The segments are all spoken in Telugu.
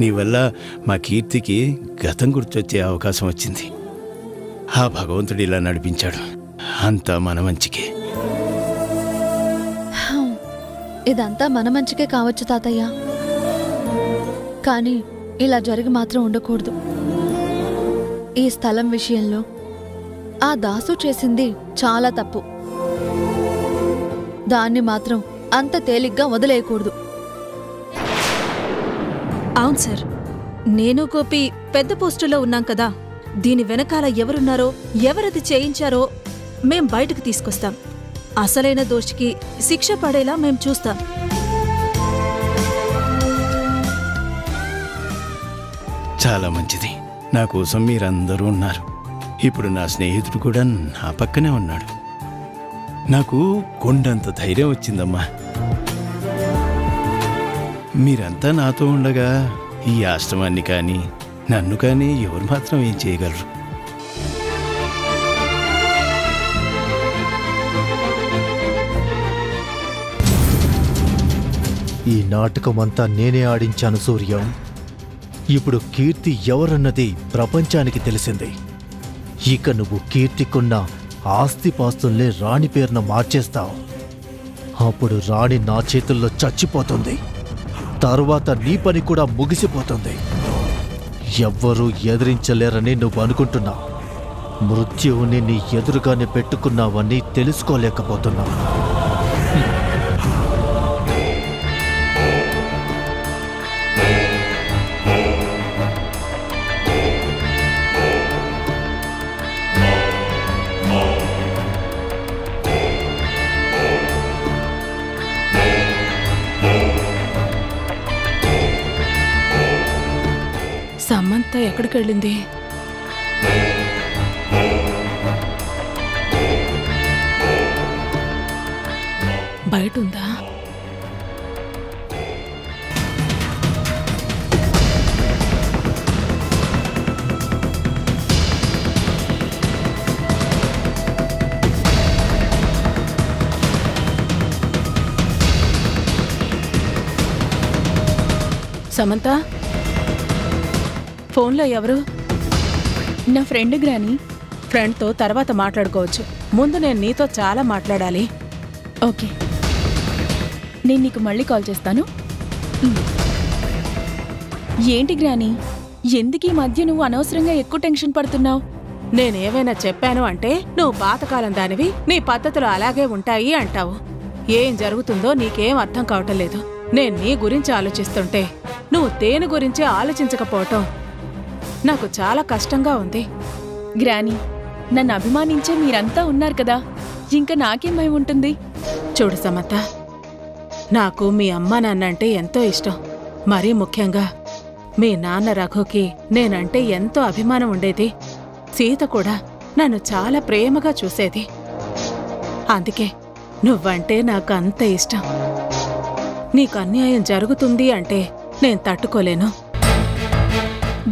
నీ వల్ల మా కీర్తికి గతం గుర్తొచ్చే అవకాశం వచ్చింది. ఆ భగవంతుడు ఇలా నడిపించాడు. అంతా మన మంచికే. ఇదంతా మన మంచికే కావచ్చు తాతయ్య, కానీ ఇలా జరిగి మాత్రం ఉండకూడదు. ఈ స్థలం విషయంలో ఆ దాసు చేసింది చాలా తప్పు. దాన్ని మాత్రం అంత తేలిగ్గా వదిలేయకూడదు. అవును సార్, నేను గోపి పెద్ద పోస్టులో ఉన్నాం కదా. దీని వెనకాల ఎవరున్నారో, ఎవరది చేయించారో మేం బయటకు తీసుకొస్తాం. అసలైన దోషికి శిక్ష పడేలా మేం చూస్తాం. చాలా మంచిది. నా కోసం మీరందరూ ఉన్నారు. ఇప్పుడు నా స్నేహితుడు కూడా నా పక్కనే ఉన్నాడు. నాకు కొండంత ధైర్యం వచ్చిందమ్మా. మీరంతా నాతో ఉండగా ఈ ఆశ్రమాన్ని కానీ నన్ను కానీ ఎవరు మాత్రం ఏం చేయగలరు? ఈ నాటకమంతా నేనే ఆడించాను సూర్యం. ఇప్పుడు కీర్తి ఎవరన్నది ప్రపంచానికి తెలిసింది. ఇక నువ్వు కీర్తికున్న ఆస్తిపాస్తుల్ని రాణి పేరున మార్చేస్తావు. అప్పుడు రాణి నా చేతుల్లో చచ్చిపోతుంది. తరువాత నీ పని కూడా ముగిసిపోతుంది. ఎవ్వరూ ఎదిరించలేరని నువ్వు అనుకుంటున్నావు. మృత్యువుని నీ ఎదురుగానే పెట్టుకున్నావని తెలుసుకోలేకపోతున్నావు. సమంత ఎక్కడికెళ్ళింది? బయటుందా? సమంత, ఫోన్లో ఎవరు? నా ఫ్రెండ్ గ్రాని. ఫ్రెండ్తో తర్వాత మాట్లాడుకోవచ్చు. ముందు నేను నీతో చాలా మాట్లాడాలి. ఓకే, నేను నీకు మళ్ళీ కాల్ చేస్తాను. ఏంటి గ్రాని, ఎందుకు ఈ మధ్య నువ్వు అనవసరంగా ఎక్కువ టెన్షన్ పడుతున్నావు? నేనేమైనా చెప్పాను అంటే నువ్వు పాతకాలం దానివి, నీ పద్ధతులు అలాగే ఉంటాయి అంటావు. ఏం జరుగుతుందో నీకేం అర్థం కావటం లేదు. నేను నీ గురించి ఆలోచిస్తుంటే నువ్వు దేని గురించి ఆలోచించకపోవటం నాకు చాలా కష్టంగా ఉంది. గ్రాని, నన్ను అభిమానించే మీరంతా ఉన్నారు కదా, ఇంకా నాకేం భయం ఉంటుంది? చూడు సమంత, నాకు మీ అమ్మా నాన్న అంటే ఎంతో ఇష్టం. మరీ ముఖ్యంగా మీ నాన్న రఘుకి నేనంటే ఎంతో అభిమానం ఉండేది. సీత కూడా నన్ను చాలా ప్రేమగా చూసేది. అందుకే నువ్వంటే నాకు అంత ఇష్టం. నీకు అన్యాయం జరుగుతుంది అంటే నేను తట్టుకోలేను.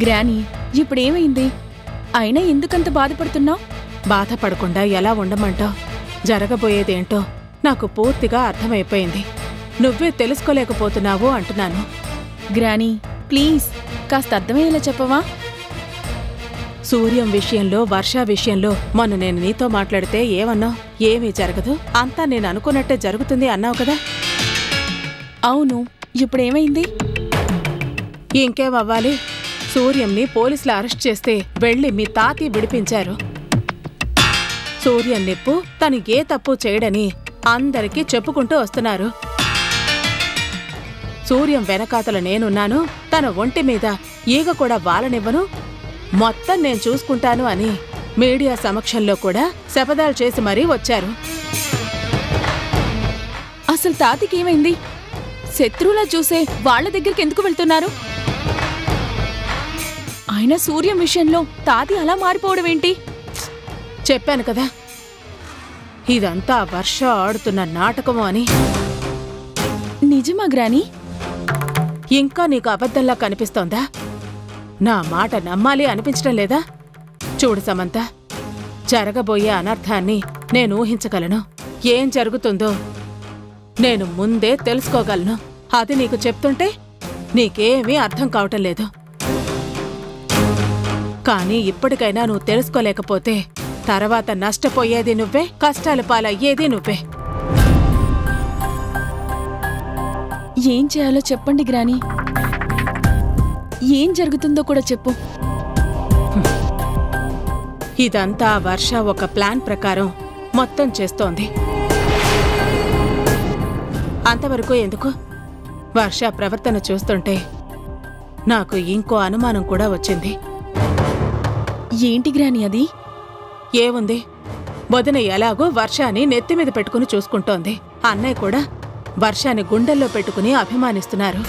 గ్రాని, ఇప్పుడేమైంది? అయినా ఎందుకంత బాధపడుతున్నావు? బాధపడకుండా ఎలా ఉండమంటావు? జరగబోయేదేంటో నాకు పూర్తిగా అర్థమైపోయింది. నువ్వే తెలుసుకోలేకపోతున్నావు అంటున్నాను. గ్రాని, ప్లీజ్ కాస్త అర్థమయ్యేలా చెప్పవా? సూర్యం విషయంలో, వర్ష విషయంలో మొన్న నేను నీతో మాట్లాడితే ఏమన్నావు? ఏమీ జరగదు, అంతా నేను అనుకున్నట్టే జరుగుతుంది అన్నావు కదా. అవును, ఇప్పుడేమైంది? ఇంకేమవ్వాలి? సూర్యంని పోలీసులు అరెస్ట్ చేస్తే వెళ్ళి మీ తాతి విడిపించారు. సూర్యం నిప్పు తను ఏ తప్పు చేయడని అందరికీ చెప్పుకుంటూ వస్తున్నారు. సూర్యం వెనకాతల నేనున్నాను, తన ఒంటి మీద ఈగ కూడా వాలనివ్వను, మొత్తం నేను చూసుకుంటాను అని మీడియా సమక్షంలో కూడా శపథాలు చేసి మరీ వచ్చారు. అసలు తాతికేమైంది? శత్రువులా చూసే వాళ్ల దగ్గరికి ఎందుకు వెళ్తున్నారు? అయినా సూర్యం విషయంలో తాతి అలా మారిపోవడం ఏంటి? చెప్పాను కదా, ఇదంతా వర్ష ఆడుతున్న నాటకము అని. నిజమా గ్రాని? ఇంకా నీకు అబద్ధంలా కనిపిస్తోందా? నా మాట నమ్మాలి అనిపించడం లేదా? చూడు సమంత, జరగబోయే అనర్థాన్ని నేను ఊహించగలను. ఏం జరుగుతుందో నేను ముందే తెలుసుకోగలను. అది నీకు చెప్తుంటే నీకేమీ అర్థం కావటం లేదు. కానీ ఇప్పటికైనా నువ్వు తెలుసుకోలేకపోతే తర్వాత నష్టపోయేది నువ్వే, కష్టాలు పాలయ్యేది నువ్వే. ఏం చేయాలో చెప్పండి గ్రాని. ఏం జరుగుతుందో కూడా చెప్పు. ఇదంతా వర్ష ఒక ప్లాన్ ప్రకారం మొత్తం చేస్తోంది. అంతవరకు ఎందుకు? వర్ష ప్రవర్తన చూస్తుంటే నాకు ఇంకో అనుమానం కూడా వచ్చింది. ఏంటి గ్రాని అది? ఏముంది, వదిన ఎలాగో వర్షాన్ని నెత్తిమీద పెట్టుకుని చూసుకుంటోంది. అన్నయ్య కూడా వర్షాన్ని గుండెల్లో పెట్టుకుని అభిమానిస్తున్నారు.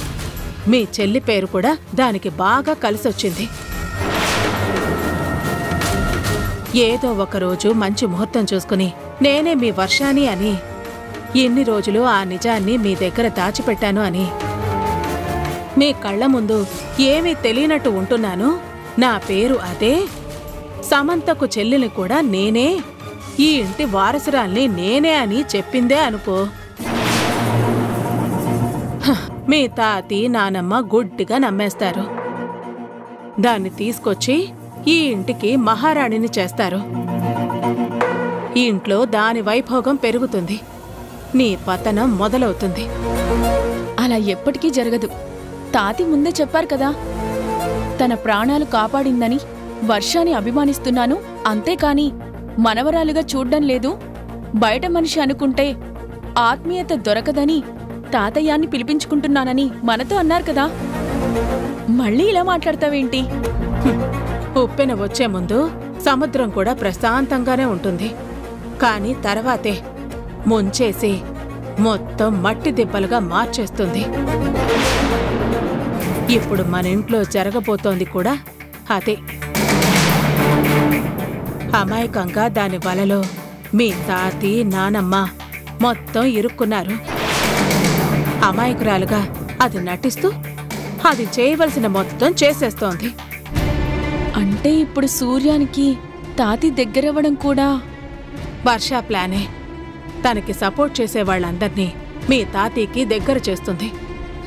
మీ చెల్లి పేరు కూడా దానికి బాగా కలిసొచ్చింది. ఏదో ఒకరోజు మంచి ముహూర్తం చూసుకుని నేనే మీ వర్షాని అని, ఎన్ని రోజులు ఆ నిజాన్ని మీ దగ్గర దాచిపెట్టాను అని, మీ కళ్ళ ముందు ఏమీ తెలియనట్టు ఉంటున్నాను. నా పేరు అదే, సమంతకు చెల్లిని కూడా నేనే, ఈ ఇంటి వారసురాల్ని నేనే అని చెప్పిందే అనుకో. మీ తాతి నానమ్మ గుడ్డిగా నమ్మేస్తారు. దాన్ని తీసుకొచ్చి ఈ ఇంటికి మహారాణిని చేస్తారు. ఈ ఇంట్లో దాని వైభోగం పెరుగుతుంది, నీ పతనం మొదలవుతుంది. అలా ఎప్పటికీ జరగదు. తాతి ముందే చెప్పారు కదా, తన ప్రాణాలు కాపాడిందని వర్షాన్ని అభిమానిస్తున్నాను, అంతేకాని మనవరాలుగా చూడ్డం లేదు, బయట మనిషి అనుకుంటే ఆత్మీయత దొరకదని తాతయ్యాన్ని పిలిపించుకుంటున్నానని మనతో అన్నారు కదా. మళ్ళీ ఇలా మాట్లాడతావేంటి? ఉప్పెన వచ్చే ముందు సముద్రం కూడా ప్రశాంతంగానే ఉంటుంది, కాని తర్వాతే ముంచేసి మొత్తం మట్టి దిబ్బలుగా మార్చేస్తుంది. ఇప్పుడు మన ఇంట్లో జరగబోతోంది కూడా అదే. అమాయకంగా దాని వలలో మీ తాతి నానమ్మ మొత్తం ఇరుక్కున్నారు. అమాయకురాలుగా అది నటిస్తూ అది చేయవలసిన మొత్తం చేసేస్తోంది. అంటే ఇప్పుడు సూర్యానికి తాతి దగ్గరవ్వడం కూడా వర్షా ప్లానే. తనకి సపోర్ట్ చేసే వాళ్ళందర్నీ మీ తాతీకి దగ్గర చేస్తుంది.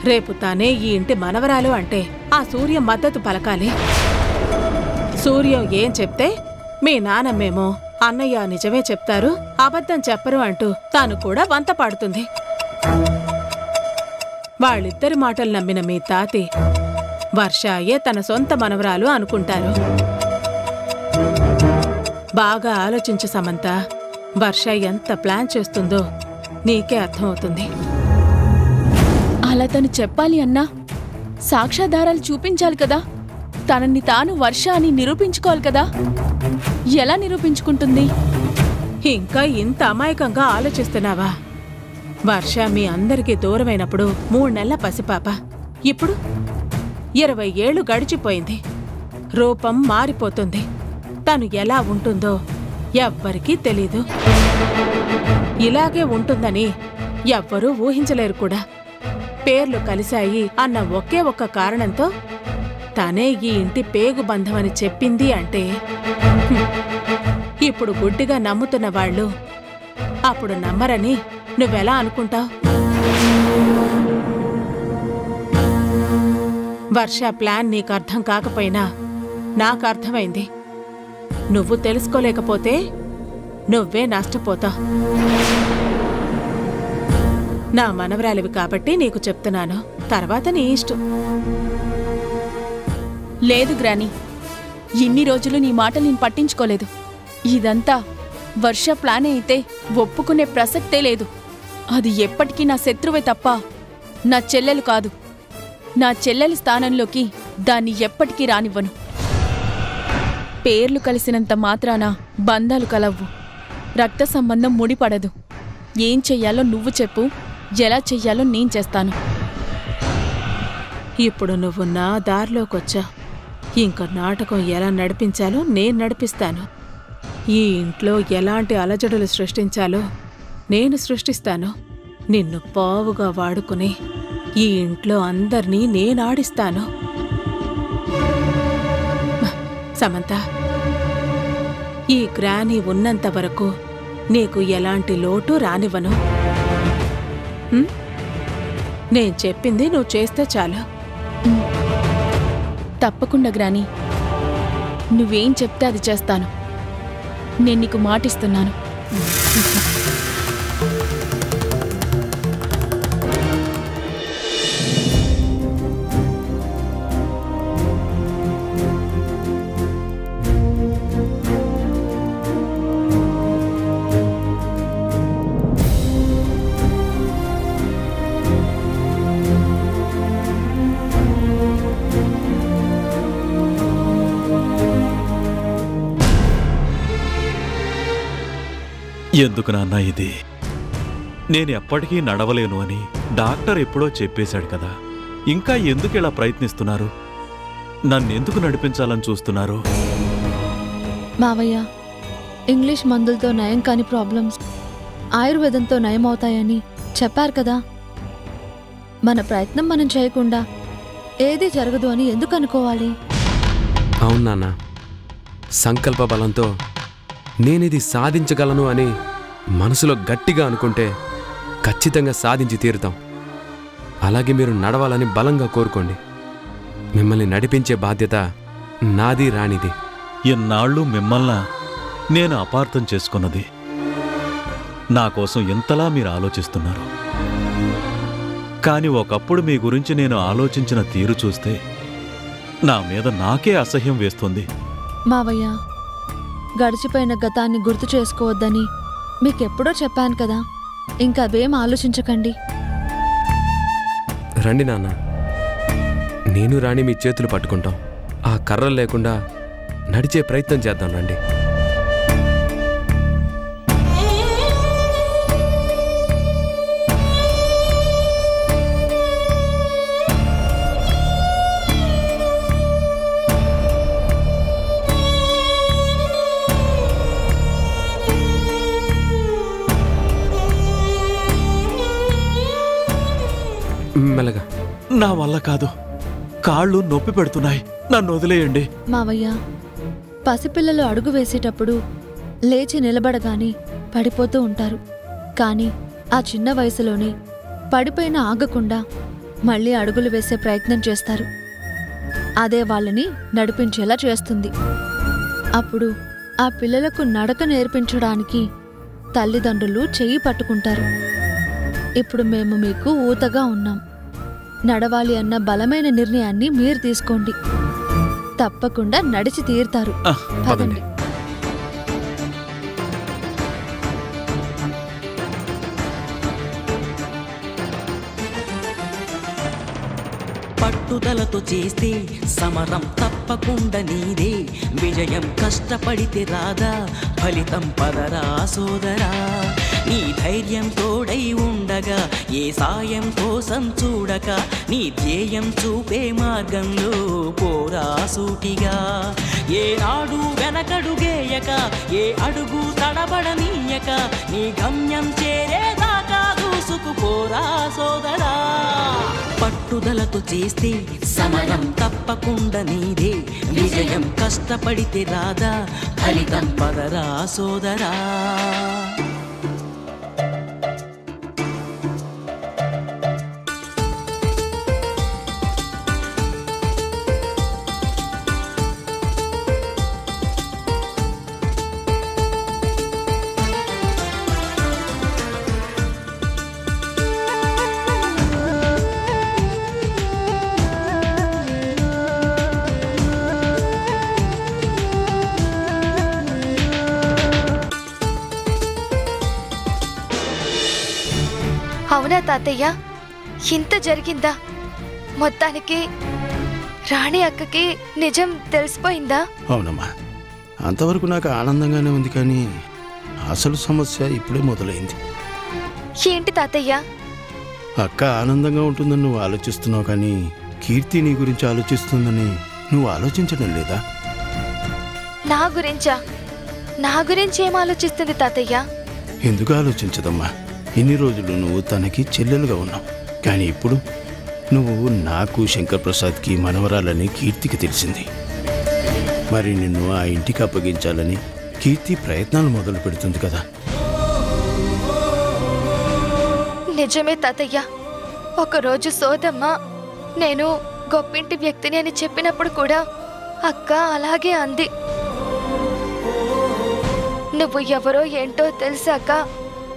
రేపు తానే ఈ ఇంటి మనవరాలు అంటే ఆ సూర్యం మద్దతు పలకాలి. సూర్యం ఏం చెప్తే మీ నానమ్మేమో అన్నయ్య నిజమే చెప్తారు, అబద్ధం చెప్పరు అంటూ తాను కూడా వంత పాడుతుంది. వాళ్ళిద్దరి మాటలు నమ్మిన మీ తాతి వర్షాయే తన సొంత మనవరాలు అనుకుంటారు. బాగా ఆలోచించు సమంత, వర్ష ఎంత ప్లాన్ చేస్తుందో నీకే అర్థమవుతుంది. అలా తను చెప్పాలి అన్నా సాక్ష్యాధారాలు చూపించాలి కదా. తనని తాను వర్ష అని నిరూపించుకోవాలి కదా. ఎలా నిరూపించుకుంటుంది? ఇంకా ఇంత అమాయకంగా ఆలోచిస్తున్నావా? వర్ష మీ అందరికీ దూరమైనప్పుడు 3 నెలల పసిపాప, ఇప్పుడు 20 ఏళ్లు గడిచిపోయింది. రూపం మారిపోతుంది. తను ఎలా ఉంటుందో ఎవ్వరికీ తెలీదు. ఇలాగే ఉంటుందని ఎవ్వరూ ఊహించలేరు కూడా. పేర్లు కలిశాయి అన్న ఒకే ఒక్క కారణంతో తనే ఈ ఇంటి పేగు బంధమని చెప్పింది అంటే ఇప్పుడు గుడ్డిగా నమ్ముతున్న వాళ్ళు అప్పుడు నమ్మరని నువ్వెలా అనుకుంటావు? వర్ష ప్లాన్ నీకు అర్థం కాకపోయినా నాకు అర్థమైంది. నువ్వు తెలుసుకోలేకపోతే నువ్వే నష్టపోతావు. నా మనవరాలివి కాబట్టి నీకు చెప్తున్నాను, తర్వాత నీ ఇష్టం. లేదు గ్రాని, ఇన్ని రోజులు నీ మాట నేను పట్టించుకోలేదు. ఇదంతా వర్ష ప్లానే అయితే ఒప్పుకునే ప్రసక్తే లేదు. అది ఎప్పటికీ నా శత్రువే తప్ప నా చెల్లెలు కాదు. నా చెల్లెలి స్థానంలోకి దాన్ని ఎప్పటికీ రానివ్వను. పేర్లు కలిసినంత మాత్రాన బంధాలు కలవ్వు. రక్త సంబంధం ముడిపడదు. ఏం చెయ్యాలో నువ్వు చెప్పు, ఎలా చెయ్యాలో నేను చేస్తాను. ఇప్పుడు నువ్వు నా దారిలోకొచ్చా. ఇంక నాటకం ఎలా నడిపించాలో నేను నడిపిస్తాను. ఈ ఇంట్లో ఎలాంటి అలజడులు సృష్టించాలో నేను సృష్టిస్తాను. నిన్ను పావుగా వాడుకుని ఈ ఇంట్లో అందర్నీ నేనాడిస్తాను. సమంత, ఈ గ్రాని ఉన్నంత వరకు నీకు ఎలాంటి లోటు రానివ్వను. నేను చెప్పింది నువ్వు చేస్తే చాలు. తప్పకుండా గ్రాని, నువ్వేం చెప్తే అది చేస్తాను. నేను నీకు మాటిస్తున్నాను. ఎందుకు నాన్న ఇది? నేను ఎప్పటికీ నడవలేను అని డాక్టర్ ఎప్పుడో చెప్పేశాడు కదా. ఇంకా ఎందుకు ఇలా ప్రయత్నిస్తున్నారు? నన్నెందుకు నడిపించాలని చూస్తున్నారు? మావయ్య, ఇంగ్లీష్ మందులతో నయం కాని ప్రాబ్లమ్స్ ఆయుర్వేదంతో నయం అవుతాయని చెప్పారు కదా. మన ప్రయత్నం మనం చేయకుండా ఏదీ జరగదు అని ఎందుకు అనుకోవాలి? అవును నాన్న, సంకల్ప బలంతో నేనిది సాధించగలను అని మనసులో గట్టిగా అనుకుంటే ఖచ్చితంగా సాధించి తీరుతాం. అలాగే మీరు నడవాలని బలంగా కోరుకోండి. మిమ్మల్ని నడిపించే బాధ్యత నాది, రాణిది. ఎన్నాళ్ళు మిమ్మల్ని నేను అపార్థం చేసుకున్నది. నా కోసం ఎంతలా మీరు ఆలోచిస్తున్నారు. కానీ ఒకప్పుడు మీ గురించి నేను ఆలోచించిన తీరు చూస్తే నా మీద నాకే అసహ్యం వేస్తుంది. మావయ్య, గడిచిపోయిన గతాన్ని గుర్తు చేసుకోవద్దని మీకెప్పుడో చెప్పాను కదా. ఇంకా అవేం ఆలోచించకండి. రండి నాన్న, నేను రాణి మీ చేతులు పట్టుకుంటాం. ఆ కర్రలు లేకుండా నడిచే ప్రయత్నం చేద్దాం. రండి. మెల్లగా. నా వల్ల కాదు, కాళ్ళు నొప్పి పెడుతున్నాయి, నన్ను వదిలేయండి. మావయ్య, పసిపిల్లలు అడుగు వేసేటప్పుడు లేచి నిలబడగానే పడిపోతూ ఉంటారు. కానీ ఆ చిన్న వయసులోనే పడిపోయిన ఆగకుండా మళ్ళీ అడుగులు వేసే ప్రయత్నం చేస్తారు. అదే వాళ్ళని నడిపించేలా చేస్తుంది. అప్పుడు ఆ పిల్లలకు నడక నేర్పించడానికి తల్లిదండ్రులు చెయ్యి పట్టుకుంటారు. ఇప్పుడు మేము మీకు ఊతగా ఉన్నాం. నడవాలి అన్న బలమైన నిర్ణయాన్ని మీరు తీసుకోండి. తప్పకుండా నడిచి తీరుతారు. పదండి. పట్టుదలతో చేస్తే సమరం తప్పకుండా నీదే. విజయం కష్టపడితే రాదా, ఫలితం పదరా సోదరా. నీ ధైర్యం తోడై ఉండగా ఏ సాయం కోసం చూడక, నీ ధ్యేయం చూపే మార్గంలో పోరా సూటిగా. ఏ నాడు వెనకడుగేయక, ఏ అడుగు తడబడనీయక, నీ గమ్యం చేరేదాకా దూసుకుపోరా సోదరా. పట్టుదలతో చేస్తే సమరం తప్పకుండా నీదే. విజయం కష్టపడితే రాదా, ఫలితం పదరా సోదరా. అవునా తాతయ్య, ఇంత జరిగిందా? మొత్తానికి రాణి అక్కకి నిజం తెలిసిపోయిందా? అవునమ్మా, అంతవరకు నాకు ఆనందంగానే ఉంది. కానీ అసలు సమస్య ఇప్పుడే మొదలైంది. ఏంటి తాతయ్య? అక్క ఆనందంగా ఉంటుందని నువ్వు ఆలోచిస్తున్నావు, కానీ కీర్తి నీ గురించి ఆలోచిస్తుందని నువ్వు ఆలోచించడం లేదా? నా గురించా? నా గురించి ఏం ఆలోచిస్తుంది తాతయ్య? ఎందుకు ఆలోచించదమ్మా? ఇన్ని రోజులు నువ్వు తనకి చెల్లెలుగా ఉన్నావు, కానీ ఇప్పుడు నువ్వు నాకు శంకర్ ప్రసాద్కి మనవరాలని కీర్తికి తెలిసింది. మరి నిన్ను ఆ ఇంటికి అప్పగించాలని కీర్తి ప్రయత్నాలు మొదలు పెడుతుంది కదా. నిజమే తాతయ్య. ఒకరోజు సోదమ్మ నేను గొప్పింటి వ్యక్తిని అని చెప్పినప్పుడు కూడా అక్క అలాగే అంది. నువ్వు ఎవరో ఏంటో తెలిసాక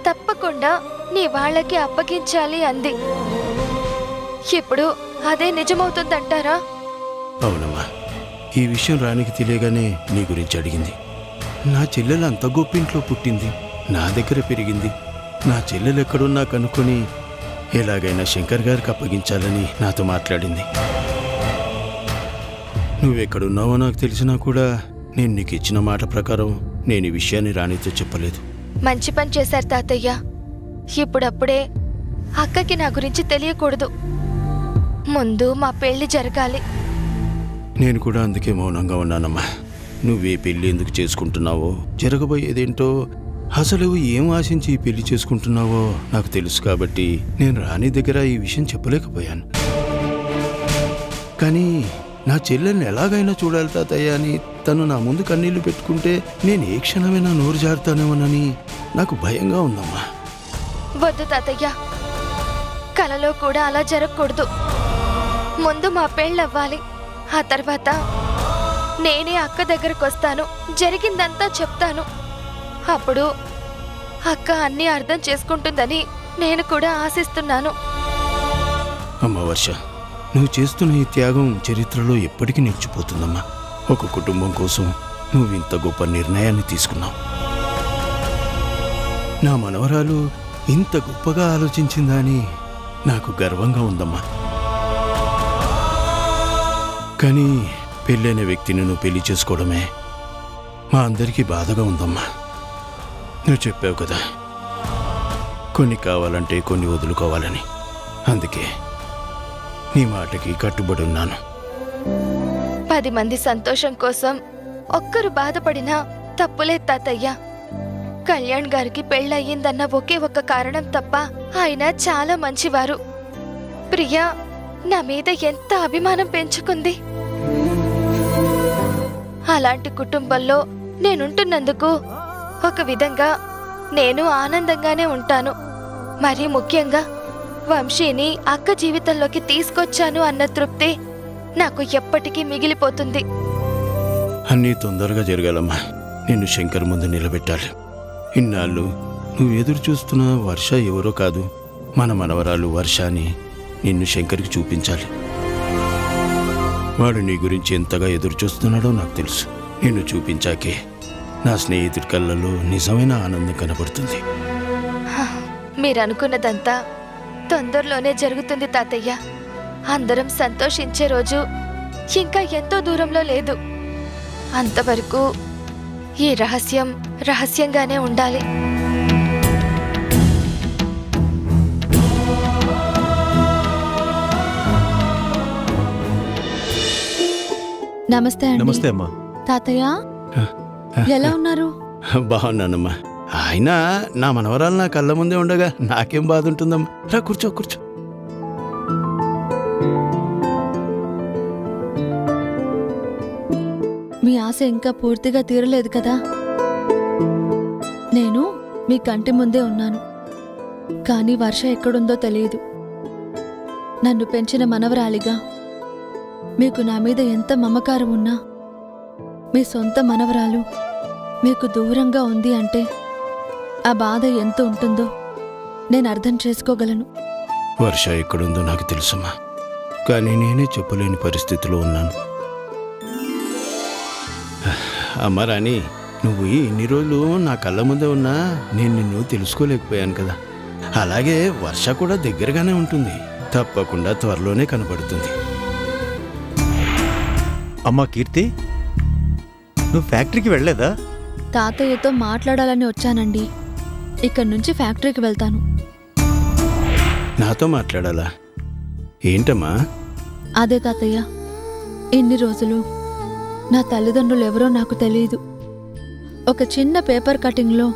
తప్పకుండా నీ వాళ్ళకి అప్పగించాలి అంది. ఇప్పుడు అదే నిజమవుతుందంటారా? అవునమ్మా, ఈ విషయం రాణికి తెలియగానే నీ గురించి అడిగింది. నా చెల్లెలు అంత గొప్పింట్లో పుట్టింది, నా దగ్గర పెరిగింది. నా చెల్లెలు ఎక్కడున్నా కనుక్కొని ఎలాగైనా శంకర్ గారికి అప్పగించాలని నాతో మాట్లాడింది. నువ్వెక్కడున్నావో నాకు తెలిసినా కూడా నేను నీకు ఇచ్చిన మాట ప్రకారం నేను ఈ విషయాన్ని రాణితో చెప్పలేదు. మంచి పని చేశారు తాతయ్య. ఇప్పుడప్పుడే అక్కకి నా గురించి తెలియకూడదు. ముందు మా పెళ్లి జరగాలి. నేను కూడా అందుకే మౌనంగా ఉన్నానమ్మా. నువ్వే పెళ్లి ఎందుకు చేసుకుంటున్నావో, జరగబోయేదేంటో, అసలు ఏం ఆశించి ఈ పెళ్లి చేసుకుంటున్నావో నాకు తెలుసు కాబట్టి నేను రాణి దగ్గర ఈ విషయం చెప్పలేకపోయాను. కానీ నా చెల్లెల్ని ఎలాగైనా చూడాలి తాతయ్య అని తను నా ముందు కన్నీళ్లు పెట్టుకుంటే నేను ఏ క్షణమైనా నోరు జారుతానేమోనని నాకు భయంగా ఉందమ్మా. వద్దు తాతయ్య, కలలో కూడా అలా జరగకూడదు. ముందు మా పెళ్ళవ్వాలి. ఆ తర్వాత నేనే అక్క దగ్గరకు వస్తాను, జరిగిందంతా చెప్తాను. అప్పుడు అక్క అన్నీ అర్థం చేసుకుంటుందని నేను కూడా ఆశిస్తున్నాను. అమ్మ వర్ష, నువ్వు చేస్తున్న ఈ త్యాగం చరిత్రలో ఎప్పటికీ నిలిచిపోతుందమ్మా. ఒక కుటుంబం కోసం నువ్వు ఇంత గొప్ప నిర్ణయాన్ని తీసుకున్నావు. నా మనవరాలు ఇంత గొప్పగా ఆలోచించిందా అని నాకు గర్వంగా ఉందమ్మా. కానీ పెళ్ళైన వ్యక్తిని నువ్వు పెళ్లి చేసుకోవడమే మా అందరికీ బాధగా ఉందమ్మా. నువ్వు చెప్పావు కదా, కొన్ని కావాలంటే కొన్ని వదులుకోవాలని. అందుకే నీ మాటకి కట్టుబడి ఉన్నాను. 10 మంది సంతోషం కోసం ఒక్కరు బాధపడినా తప్పులే తాతయ్య. కళ్యాణ్ గారికి పెళ్ళయ్యిందన్న ఒకే ఒక్క కారణం తప్ప ఆయన చాలా మంచివారు. ప్రియా నా మీద ఎంత అభిమానం పెంచుకుంది. అలాంటి కుటుంబంలో నేనుంటున్నందుకు ఒక విధంగా నేను ఆనందంగానే ఉంటాను. మరీ ముఖ్యంగా వంశీని అక్క జీవితంలోకి తీసుకొచ్చాను అన్న తృప్తి నాకు ఎప్పటికీ మిగిలిపోతుంది. అన్నీ తొందరగా జరగాలమ్మా. నిన్ను శంకర్ ముందు నిలబెట్టాలి. ఇన్నాళ్ళు నువ్వు ఎదురు చూస్తున్న వర్ష ఎవరో కాదు, మన మనవరాలు వర్ష అని నిన్ను శంకర్కి చూపించాలి. వాడు నీ గురించి ఎంతగా ఎదురు చూస్తున్నాడో నాకు తెలుసు. నిన్ను చూపించాకే నా స్నేహితుడి కళ్ళల్లో నిజమైన ఆనందం కనబడుతుంది. మీరనుకున్నదంతా తొందరలోనే జరుగుతుంది తాతయ్య. అందరం సంతోషించే రోజు ఇంకా ఎంతో దూరంలో లేదు. అంతవరకు ఈ రహస్యం రహస్యంగానే ఉండాలి. నమస్తే అండి. నమస్తే అమ్మా. తాతయ్య ఎలా ఉన్నారు? బాగున్నానమ్మా. ఆయన నా మనవరాలు నా కళ్ళ ముందే ఉండగా నాకేం బాధ ఉంటుందమ్మా. రా కూర్చో కూర్చో. మీ ఆశ ఇంకా పూర్తిగా తీరలేదు కదా. నేను మీ కంటి ముందే ఉన్నాను, కానీ వర్ష ఎక్కడుందో తెలియదు. నన్ను పెంచిన మనవరాలిగా మీకు నా మీద ఎంత మమకారం ఉన్నా మీ సొంత మనవరాలు మీకు దూరంగా ఉంది అంటే ఆ బాధ ఎంత ఉంటుందో నేను అర్థం చేసుకోగలను. వర్ష ఎక్కడుందో నాకు తెలుసమ్మా, కానీ నేనే చెప్పలేని పరిస్థితిలో ఉన్నాను. అమ్మ రాణి, నువ్వు ఇన్ని రోజులు నా కళ్ళ ముందే ఉన్నా నేను నిన్ను తెలుసుకోలేకపోయాను కదా. అలాగే వర్ష కూడా దగ్గరగానే ఉంటుంది. తప్పకుండా త్వరలోనే కనబడుతుంది. అమ్మా కీర్తి, నువ్వు ఫ్యాక్టరీకి వెళ్ళలేదా? తాతయ్యతో మాట్లాడాలని వచ్చానండి. ఇక్కడి నుంచి ఫ్యాక్టరీకి వెళ్తాను. నాతో మాట్లాడాలా? ఏంటమ్మా? అదే తాతయ్య, ఇన్ని రోజులు నా తల్లిదండ్రులు ఎవరో నాకు తెలియదు. ఒక చిన్న పేపర్ కటింగ్లో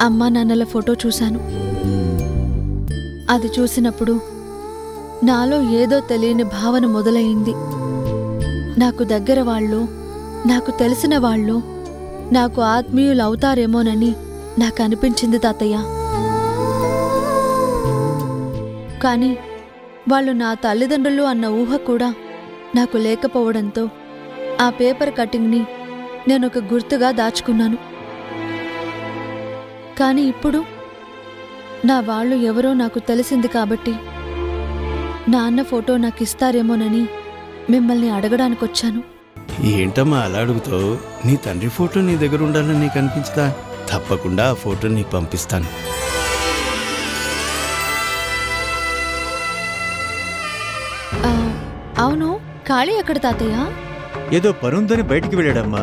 అమ్మా నాన్నల ఫోటో చూశాను. అది చూసినప్పుడు నాలో ఏదో తెలియని భావన మొదలైంది. నాకు దగ్గర వాళ్ళు, నాకు తెలిసిన వాళ్ళు నాకు ఆత్మీయులు అవుతారేమోనని నాకు అనిపించింది తాతయ్య. కానీ వాళ్ళు నా తల్లిదండ్రులు అన్న ఊహ కూడా నాకు లేకపోవడంతో ఆ పేపర్ కటింగ్ని నేను ఒక గుర్తుగా దాచుకున్నాను. కానీ ఇప్పుడు నా వాళ్ళు ఎవరో నాకు తెలిసింది కాబట్టి నాన్న ఫోటో నాకు ఇస్తారేమోనని మిమ్మల్ని అడగడానికొచ్చాను. ఏంటమ్మా అలా అడుగుతావు? నీ తండ్రి ఫోటో నీ దగ్గర ఉండాలని నీకు అనిపించదా? తప్పకుండా ఆ ఫోటో నీకు పంపిస్తాను. అవును, ఖాళీ ఎక్కడ తాతయ్య? ఏదో పనుందని బయటికి వెళ్ళాడమ్మా.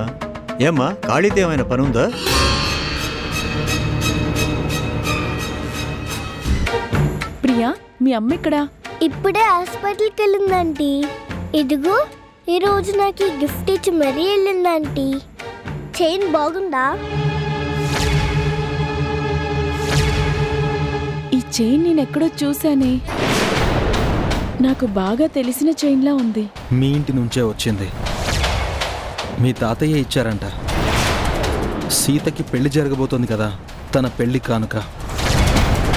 ఏమ్మా, ఖాళీతో ఏమైనా పనుందా? ప్రియా, మీ అమ్మ ఎక్కడా? ఇప్పుడే హాస్పిటల్కి వెళ్ళిందంటీ. ఇదిగో ఈరోజు నాకు ఈ గిఫ్ట్ ఇచ్చి మరీ వెళ్ళిందంటీ. చైన్ బాగుందా? ఈ చైన్ నేనెక్కడో చూశానే. నాకు బాగా తెలిసిన చైన్లా ఉంది. మీ ఇంటి నుంచే వచ్చింది. మీ తాతయ్య ఇచ్చారంట. సీతకి పెళ్లి జరగబోతోంది కదా, తన పెళ్లి కానుక.